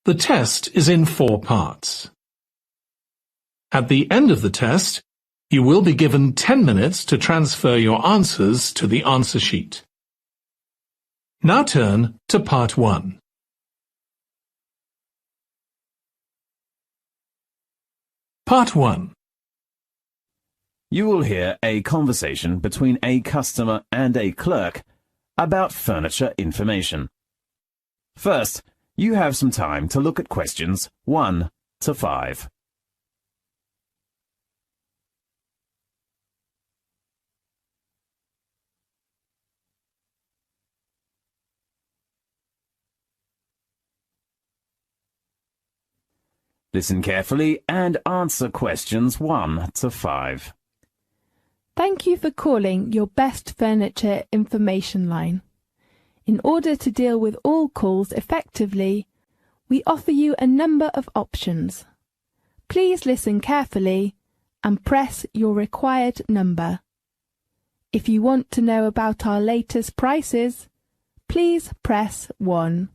The test is in 4 parts. At the end of the test, you will be given 10 minutes to transfer your answers to the answer sheet. Now turn to Part 1. Part 1. You will hear a conversation between a customer and a clerk about furniture information. First, you have some time to look at questions 1 to 5. Listen carefully and answer questions 1 to 5. Thank you for calling your Best Furniture Information line. In order to deal with all calls effectively, we offer you a number of options. Please listen carefully and press your required number. If you want to know about our latest prices, please press 1.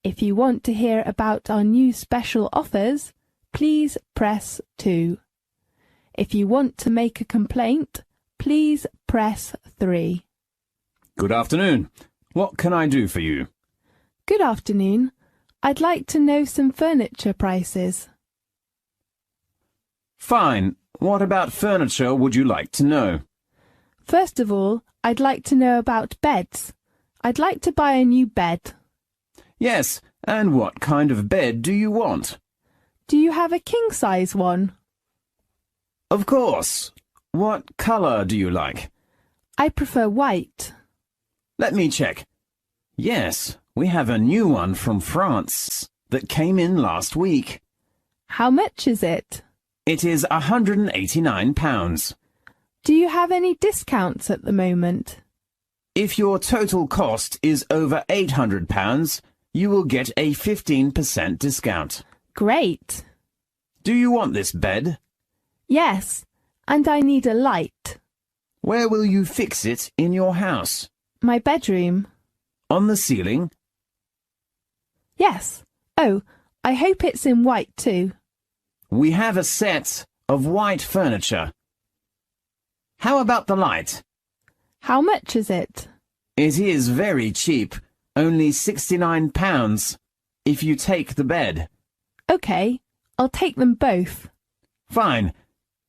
If you want to hear about our new special offers, please press 2. If you want to make a complaint, please press 3. Good afternoon. What can I do for you? Good afternoon. I'd like to know some furniture prices. Fine. What about furniture would you like to know? First of all, I'd like to know about beds. I'd like to buy a new bed. Yes, and what kind of bed do you want? Do you have a king-size one? Of course. What colour do you like? I prefer white. Let me check. Yes, we have a new one from France that came in last week. How much is it? It is £189. Do you have any discounts at the moment? If your total cost is over £800, you will get a 15% discount. Great. Do you want this bed? Yes, and I need a light. Where will you fix it in your house? My bedroom. On the ceiling? Yes. Oh, I hope it's in white too. We have a set of white furniture. How about the light? How much is it? It is very cheap, only £69 if you take the bed. OK, I'll take them both. Fine.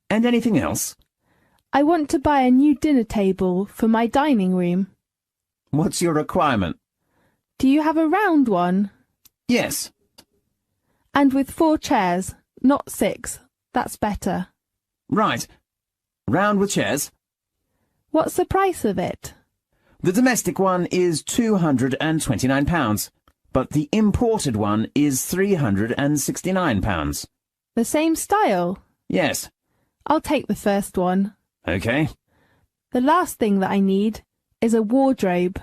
And anything else? I want to buy a new dinner table for my dining room. What's your requirement? Do you have a round one? Yes. And with 4 chairs, not 6. That's better. Right. Round with chairs? What's the price of it? The domestic one is £229, but the imported one is £369. The same style? Yes. I'll take the first one. OK. The last thing that I need is a wardrobe.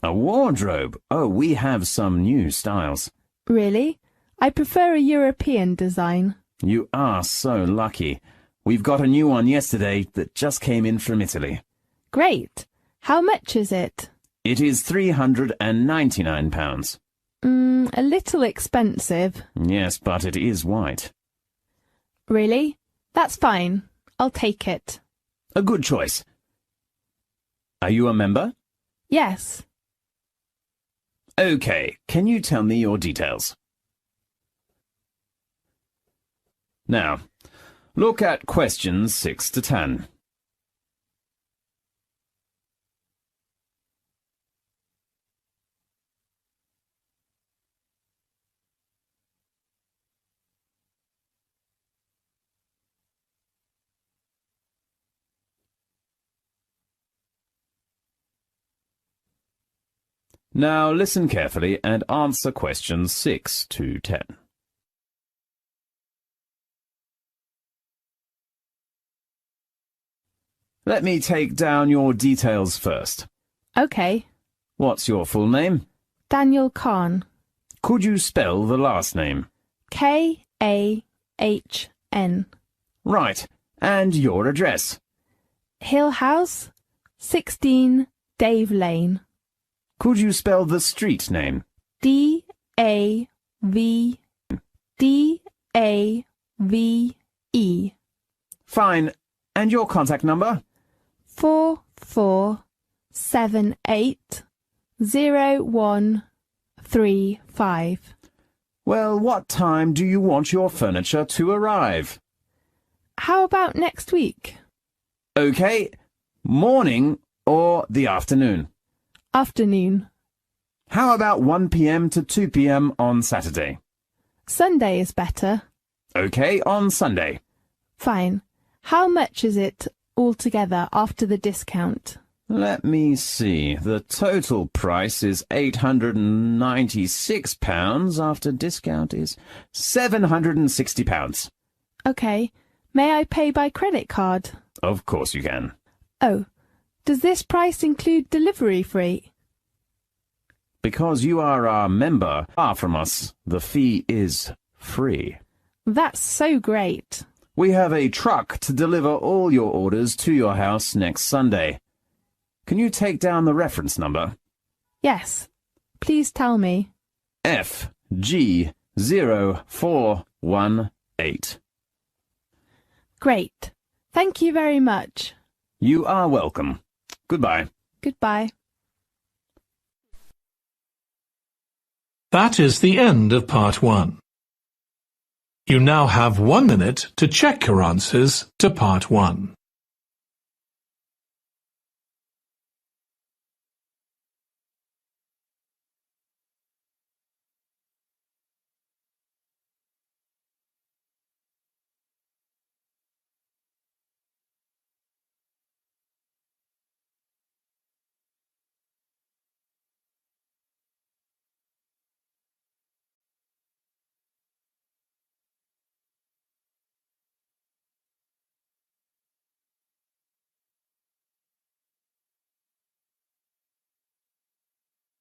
A wardrobe? Oh, we have some new styles. Really? I prefer a European design. You are so lucky. We've got a new one yesterday that just came in from Italy. Great. How much is it? It is £399. A little expensive. Yes, but it is white. Really? That's fine. I'll take it. A good choice. Are you a member? Yes. OK, can you tell me your details? Now, look at questions 6 to 10. Now listen carefully and answer questions 6 to 10. Let me take down your details first. OK. What's your full name? Daniel Kahn. Could you spell the last name? Kahn. Right. And your address? Hill House, 16 Dave Lane. Could you spell the street name? Dave Fine. And your contact number? 44780135. Well, what time do you want your furniture to arrive? How about next week? Okay. Morning or the afternoon? Afternoon. How about 1 p.m. to 2 p.m. on Saturday? Sunday is better. Okay, on Sunday. Fine. How much is it altogether after the discount? Let me see. The total price is £896. After discount is £760. Okay. May I pay by credit card? Of course you can. Oh, does this price include delivery fee? Because you are our member, far from us, the fee is free. That's so great. We have a truck to deliver all your orders to your house next Sunday. Can you take down the reference number? Yes. Please tell me. FG0418. Great. Thank you very much. You are welcome. Goodbye. Goodbye. That is the end of part 1. You now have 1 minute to check your answers to part 1.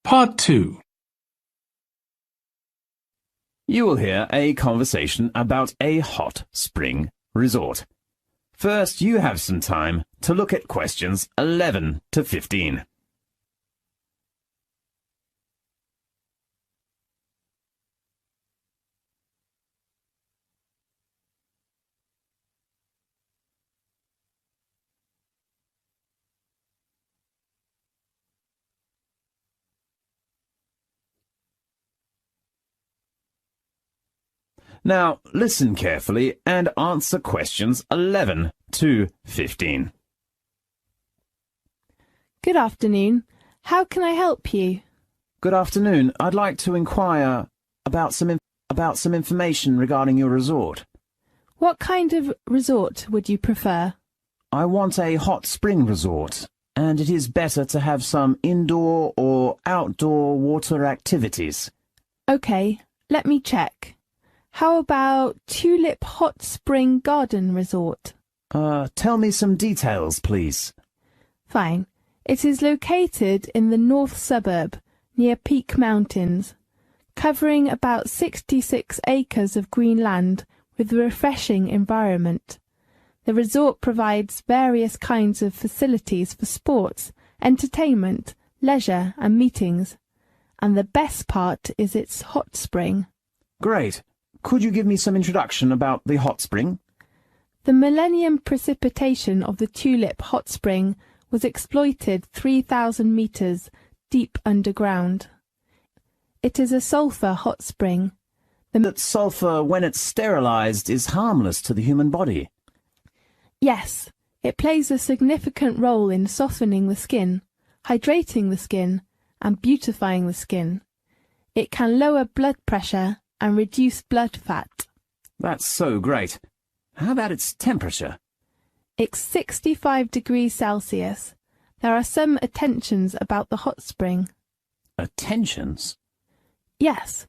Part 2. You will hear a conversation about a hot spring resort. First, you have some time to look at questions 11 to 15. Now, listen carefully and answer questions 11 to 15. Good afternoon. How can I help you? Good afternoon. I'd like to inquire about some information regarding your resort. What kind of resort would you prefer? I want a hot spring resort, and it is better to have some indoor or outdoor water activities. Okay, let me check. How about Tulip Hot Spring Garden Resort? Tell me some details, please. Fine. It is located in the north suburb, near Peak Mountains, covering about 66 acres of green land with a refreshing environment. The resort provides various kinds of facilities for sports, entertainment, leisure and meetings. And the best part is its hot spring. Great. Could you give me some introduction about the hot spring? The millennium precipitation of the Tulip Hot Spring was exploited 3,000 meters deep underground. It is a sulfur hot spring. That sulfur, when it's sterilized, is harmless to the human body. Yes, it plays a significant role in softening the skin, hydrating the skin, and beautifying the skin. It can lower blood pressure and reduce blood fat. That's so great. How about its temperature? It's 65 degrees Celsius. There are some attentions about the hot spring. Attentions? Yes,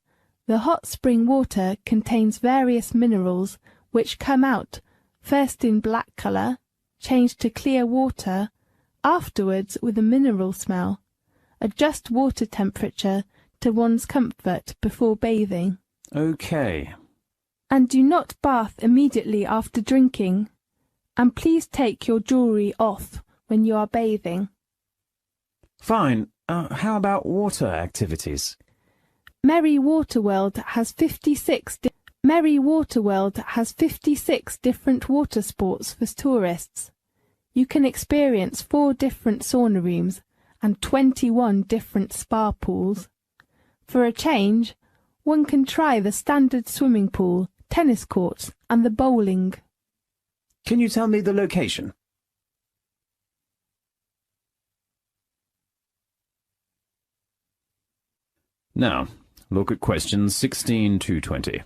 the hot spring water contains various minerals which come out first in black colour, change to clear water, afterwards with a mineral smell. Adjust water temperature to one's comfort before bathing. Okay. And do not bath immediately after drinking. And please take your jewellery off when you are bathing. Fine. How about water activities? Merry Waterworld has 56 different water sports for tourists. You can experience 4 different sauna rooms and 21 different spa pools. For a change, one can try the standard swimming pool, tennis courts and the bowling. Can you tell me the location? Now, look at questions 16 to 20.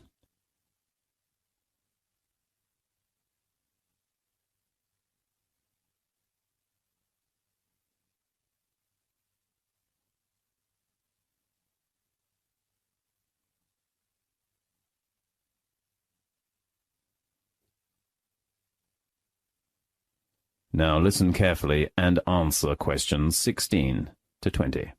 Now listen carefully and answer questions 16 to 20.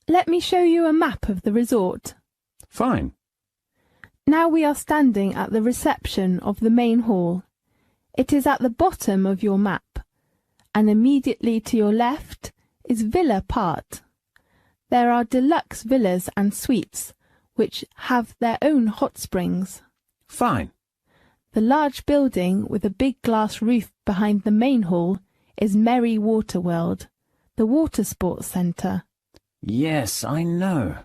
Let me show you a map of the resort. Fine. Now we are standing at the reception of the main hall. It is at the bottom of your map, and immediately to your left is Villa Part. There are deluxe villas and suites, which have their own hot springs. Fine. The large building with a big glass roof behind the main hall is Merry Waterworld, the water sports centre. Yes, I know.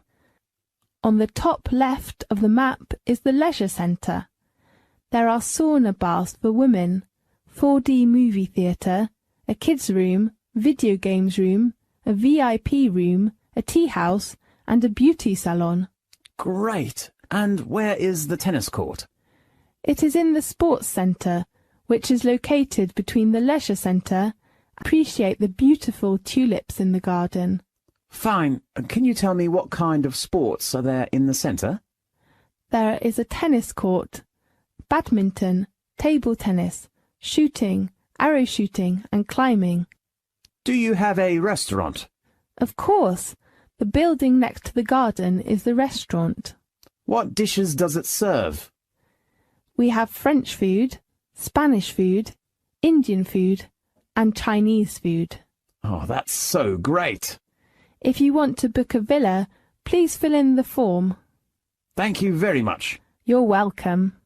On the top left of the map is the leisure centre. There are sauna baths for women, 4D movie theatre, a kids' room, video games room, a VIP room, a tea house and a beauty salon. Great. And where is the tennis court? It is in the sports centre, which is located between the leisure centre. Appreciate the beautiful tulips in the garden. Fine. Can you tell me what kind of sports are there in the centre? There is a tennis court, badminton, table tennis, shooting, arrow shooting and climbing. Do you have a restaurant? Of course. The building next to the garden is the restaurant. What dishes does it serve? We have French food, Spanish food, Indian food and Chinese food. Oh, that's so great. If you want to book a villa, please fill in the form. Thank you very much. You're welcome.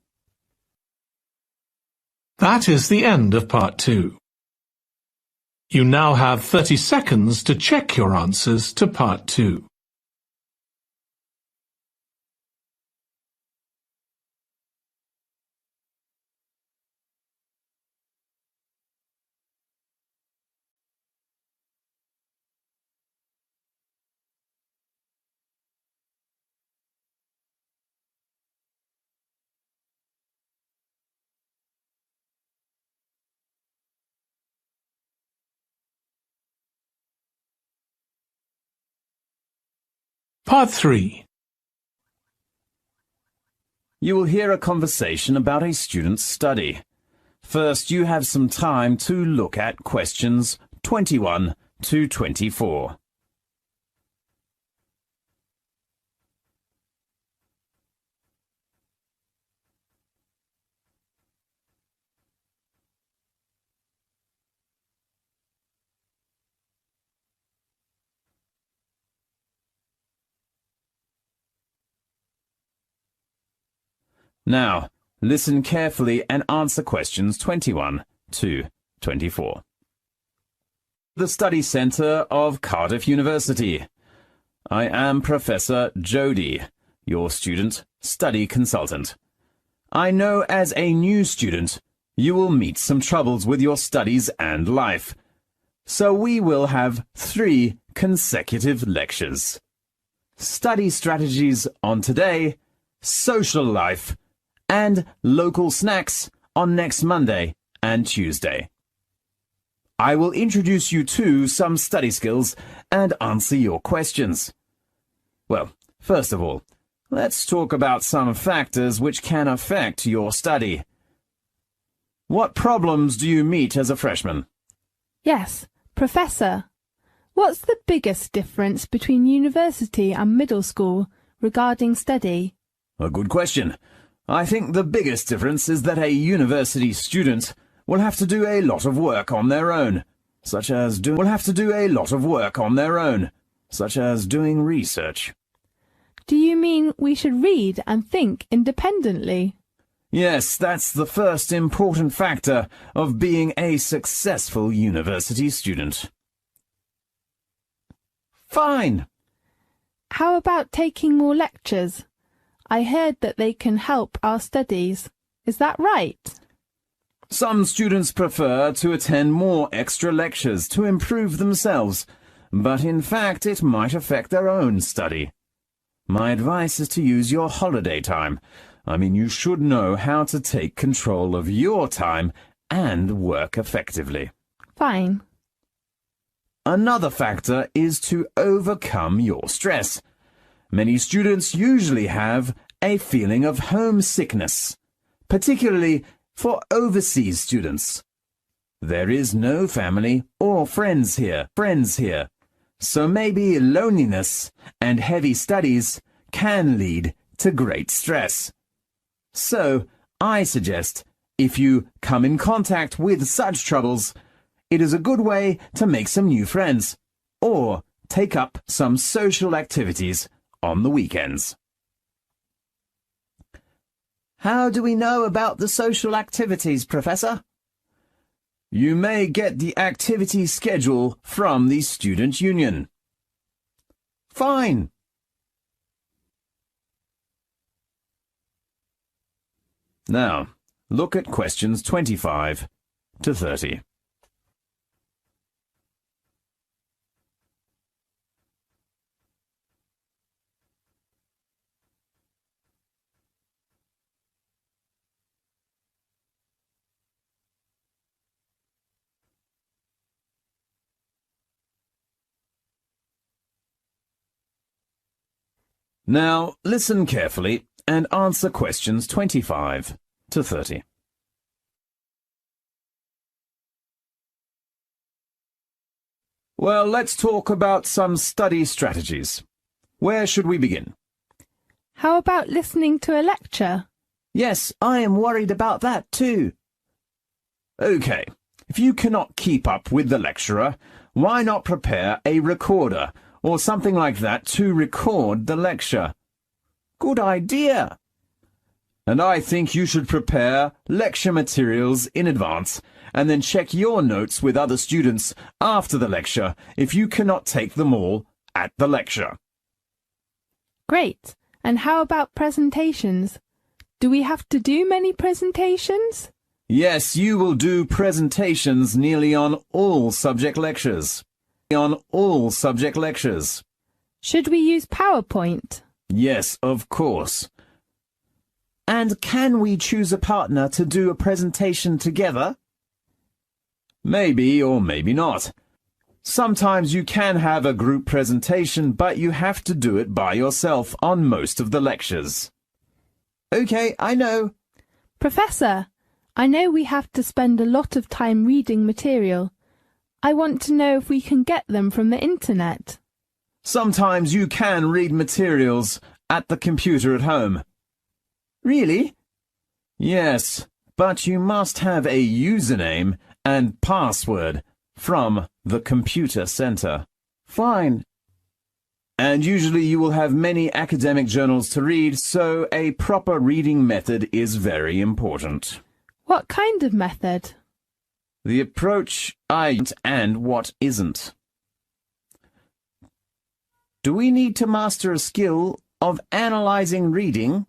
That is the end of part 2. You now have 30 seconds to check your answers to part 2. Part 3. You will hear a conversation about a student's study. First, you have some time to look at questions 21 to 24. Now, listen carefully and answer questions 21 to 24. The Study Centre of Cardiff University. I am Professor Jody, your student study consultant. I know as a new student, you will meet some troubles with your studies and life. So we will have 3 consecutive lectures. Study strategies on today, social life, and local snacks on next Monday and Tuesday. I will introduce you to some study skills and answer your questions. Well, first of all, let's talk about some factors which can affect your study. What problems do you meet as a freshman? Yes, Professor. What's the biggest difference between university and middle school regarding study? A good question. I think the biggest difference is that a university student will have to do a lot of work on their own, such as doing research. Do you mean we should read and think independently? Yes, that's the first important factor of being a successful university student. Fine. How about taking more lectures? I heard that they can help our studies. Is that right? Some students prefer to attend more extra lectures to improve themselves, but in fact it might affect their own study. My advice is to use your holiday time. You should know how to take control of your time and work effectively. Fine. Another factor is to overcome your stress. Many students usually have a feeling of homesickness, particularly for overseas students. There is no family or friends here, so maybe loneliness and heavy studies can lead to great stress. So, I suggest, if you come in contact with such troubles, it is a good way to make some new friends, or take up some social activities on the weekends. How do we know about the social activities, Professor? You may get the activity schedule from the student union. Fine. Now, look at questions 25 to 30. Now, listen carefully and answer questions 25 to 30. Well, let's talk about some study strategies. Where should we begin? How about listening to a lecture? Yes, I am worried about that too. Okay, if you cannot keep up with the lecturer, why not prepare a recorder or something like that to record the lecture? Good idea. And I think you should prepare lecture materials in advance and then check your notes with other students after the lecture if you cannot take them all at the lecture. Great. And how about presentations? Do we have to do many presentations? Yes, you will do presentations nearly on all subject lectures. Should we use PowerPoint? Yes, of course. And can we choose a partner to do a presentation together? Maybe or maybe not. Sometimes you can have a group presentation, but you have to do it by yourself on most of the lectures. Okay, I know. Professor, I know we have to spend a lot of time reading material. I want to know if we can get them from the internet. Sometimes you can read materials at the computer at home. Really? Yes, but you must have a username and password from the computer center. Fine. And usually you will have many academic journals to read, so a proper reading method is very important. What kind of method? The approach and what isn't. Do we need to master a skill of analyzing reading?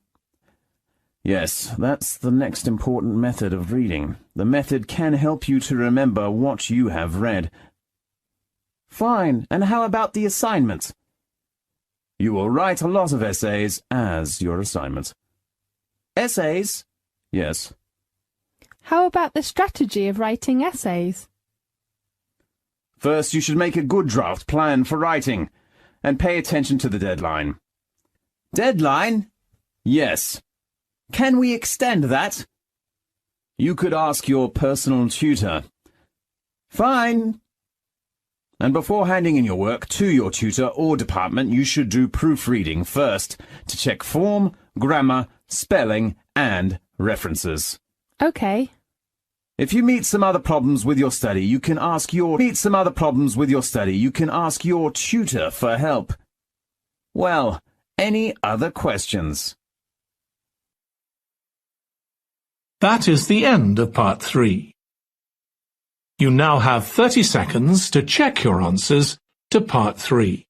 Yes, that's the next important method of reading. The method can help you to remember what you have read. Fine, and how about the assignment? You will write a lot of essays as your assignment. Essays? Yes. How about the strategy of writing essays? First, you should make a good draft plan for writing, and pay attention to the deadline. Deadline? Yes. Can we extend that? You could ask your personal tutor. Fine. And before handing in your work to your tutor or department, you should do proofreading first to check form, grammar, spelling, and references. Okay. If you meet some other problems with your study, you can ask your tutor for help. Well, any other questions? That is the end of part 3. You now have 30 seconds to check your answers to part 3.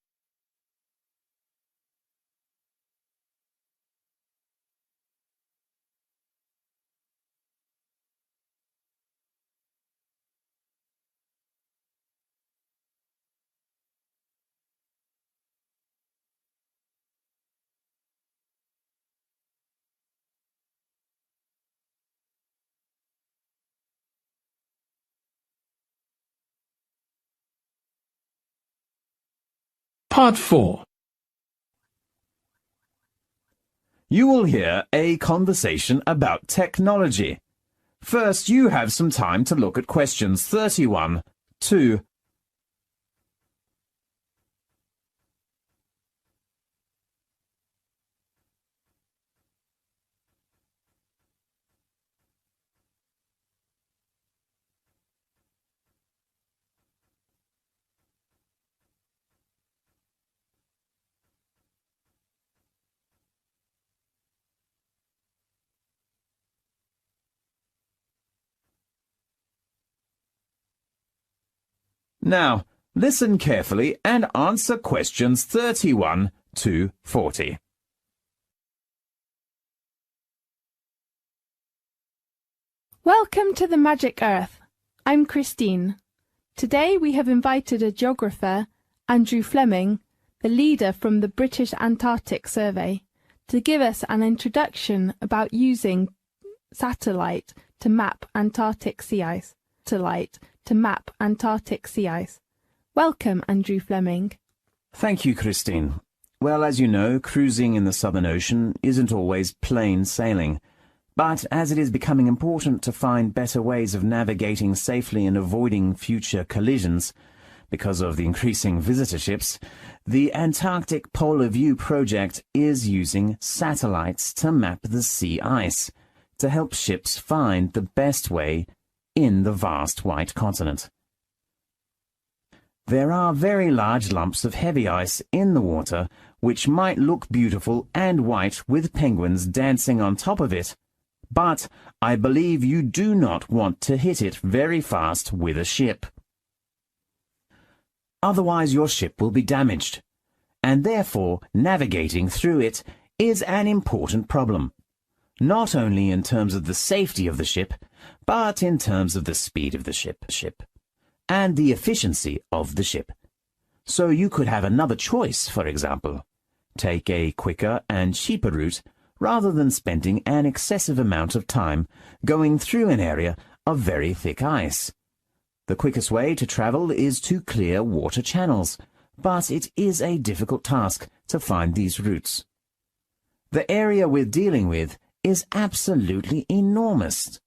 Part 4. You will hear a conversation about technology. First, you have some time to look at questions 31 to Now, listen carefully and answer questions 31 to 40. Welcome to the Magic Earth. I'm Christine. Today we have invited a geographer, Andrew Fleming, the leader from the British Antarctic Survey, to give us an introduction about using satellite to map Antarctic sea ice. Welcome, Andrew Fleming. Thank you, Christine. Well, as you know, cruising in the Southern Ocean isn't always plain sailing. But as it is becoming important to find better ways of navigating safely and avoiding future collisions, because of the increasing visitorships, the Antarctic Polar View project is using satellites to map the sea ice, to help ships find the best way in the vast white continent. There are very large lumps of heavy ice in the water which might look beautiful and white with penguins dancing on top of it, but I believe you do not want to hit it very fast with a ship. Otherwise your ship will be damaged, and therefore navigating through it is an important problem, not only in terms of the safety of the ship, but in terms of the speed of the ship, and the efficiency of the ship. So you could have another choice, for example. Take a quicker and cheaper route rather than spending an excessive amount of time going through an area of very thick ice. The quickest way to travel is to clear water channels, but it is a difficult task to find these routes. The area we're dealing with is absolutely enormous.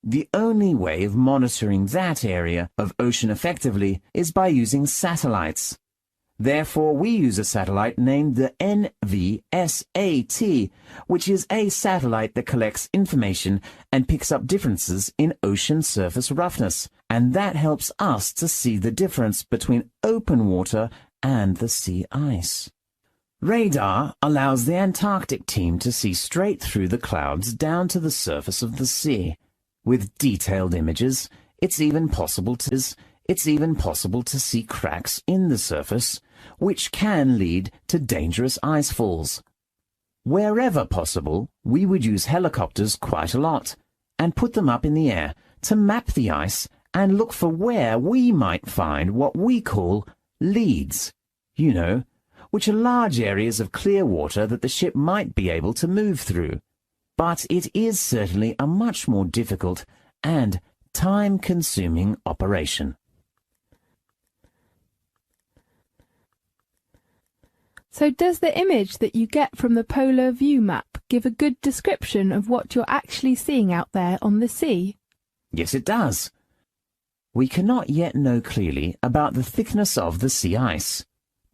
The only way of monitoring that area of ocean effectively is by using satellites. Therefore, we use a satellite named the NVSAT, which is a satellite that collects information and picks up differences in ocean surface roughness, and that helps us to see the difference between open water and the sea ice. Radar allows the Antarctic team to see straight through the clouds down to the surface of the sea. With detailed images, it's even possible to see cracks in the surface, which can lead to dangerous ice falls. Wherever possible, we would use helicopters quite a lot, and put them up in the air to map the ice and look for where we might find what we call leads, which are large areas of clear water that the ship might be able to move through. But it is certainly a much more difficult and time-consuming operation. So does the image that you get from the Polar View map give a good description of what you're actually seeing out there on the sea? Yes, it does. We cannot yet know clearly about the thickness of the sea ice,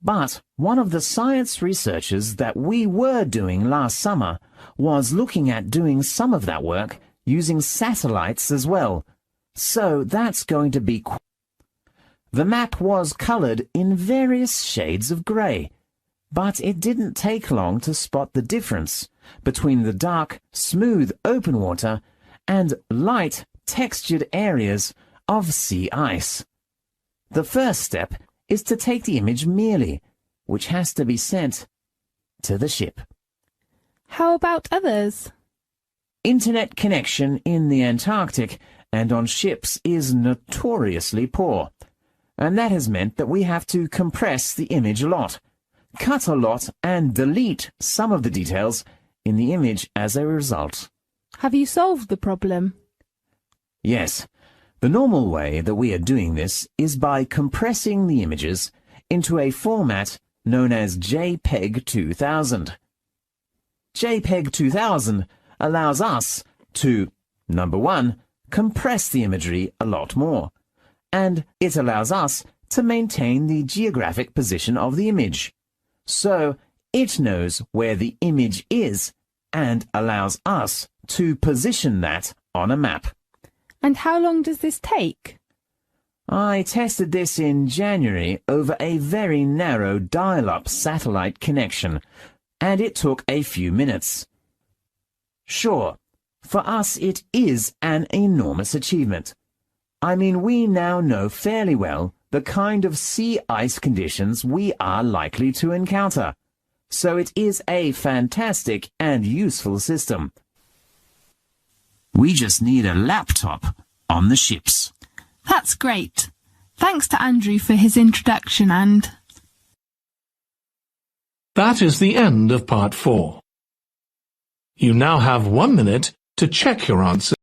But one of the science researches that we were doing last summer was looking at doing some of that work using satellites as well. So that's going to be The map was coloured in various shades of grey, but it didn't take long to spot the difference between the dark, smooth open water and light, textured areas of sea ice. The first step is to take the image merely, which has to be sent to the ship. How about others? Internet connection in the Antarctic and on ships is notoriously poor, and that has meant that we have to compress the image a lot, cut a lot, and delete some of the details in the image as a result. Have you solved the problem? Yes. The normal way that we are doing this is by compressing the images into a format known as JPEG 2000. JPEG 2000 allows us to, number one, compress the imagery a lot more, and it allows us to maintain the geographic position of the image. So it knows where the image is and allows us to position that on a map. And how long does this take? I tested this in January over a very narrow dial-up satellite connection, and it took a few minutes. Sure, for us it is an enormous achievement. I mean, we now know fairly well the kind of sea ice conditions we are likely to encounter, so it is a fantastic and useful system. We just need a laptop on the ships. That's great. Thanks to Andrew for his introduction and... That is the end of part 4. You now have 1 minute to check your answers